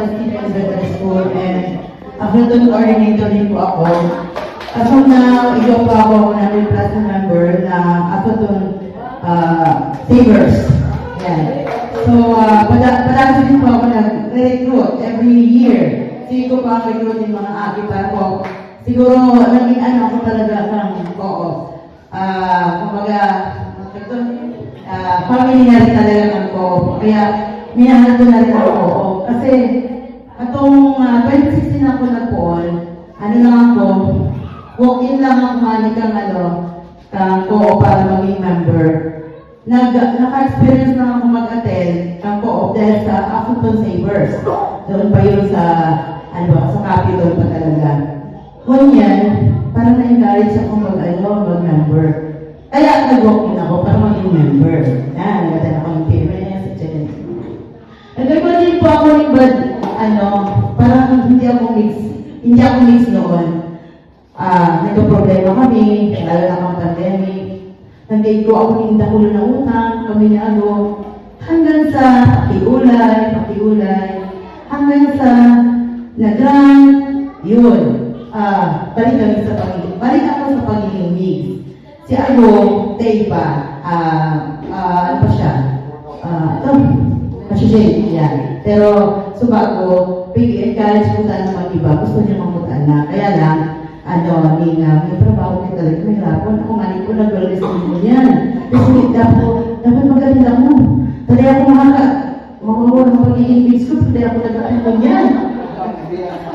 Palestine Elementary School and African coordinator din po ako. As of now, iyo po ako namin class member ng African Savers. Yan. So, palagi din po ako nag-recruit every year. Sige ko pa ang recruit yung mga akipan ko. Siguro, naging ano ako talaga ng co-op. Kumbaga, family na rin talaga ng co-op. Kaya, minahal ko na rin ang co-op. Kasi, atong 2016 ako nag-pool, ano lang ako, walk-in lang ako malikang co-op para maging member. Naka-experience na ako mag-attend ng co-op dahil sa African Savers. Doon pa yun sa Capitol pa talaga. Ngunyan, parang na-encourage ako mag-member. Kaya nag-walk-in ako para maging member. Nagatan ako ng PMS, etc. Nagkaroon din po ako ng parang hindi ako mix noon. Nagka-problema kami, lalo na akong pandemic. Nag-go ako ng dakulo ng utang, kami na hanggang sa pakiulay, hanggang sa nag-grant, yun. Balik ako sa pagiging mix. Si Teipa, ano pa siya? Masijay, yan. Pero, subago, encourage ko tayo ng iba. Gusto niya mamutaan na. Kaya lang, may trabaho ko talaga. May hapon. Ako nga ko nag-wellness mo yan. Kasi dapat magaling ako. Tali ako makakuha ng pagiging mix ko. Tali ako nag-wellness mo yan.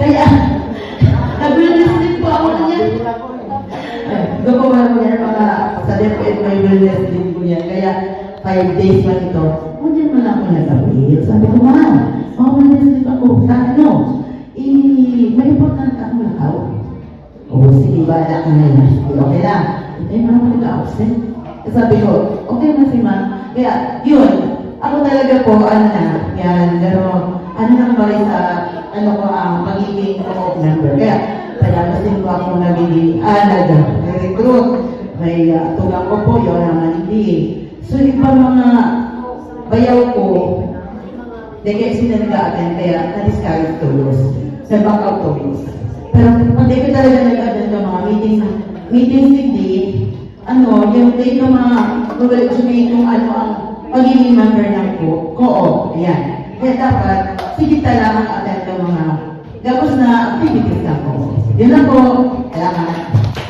Kaya, nag-wellness din po ako niyan. Gagawa ko yan sa DepEd, may wellness din ko yan. Kaya, 5 days man ito. Hindi mo lang ako nagawin. Sabi ko, wellness din ako. May important ako nakaw. Sige ba na ka na yun? Okay lang. Hindi mo naman nag-absent. Sabi ko, okay na si ma'am. Kaya, yun. Ako talaga po, yan. Pero, nang balik sa, magiging co-op member. Kaya, palalasin ko ako nagiging, nag-recruit. May tulang ko po, yun naman hindi. So, ibang mga bayaw ko, kaya sila nag-a-attend, kaya na-discourage tulos. Nag-back out tulos. Pero pag di ko talaga nag-attend ng mga meetings hindi, yung date ng mga sabihin kung ang pagiging member ng co-op. Ayan. Kaya dapat, sige talaga ang attend ng mga gabos na activities na po. Yun lang po. Salamat.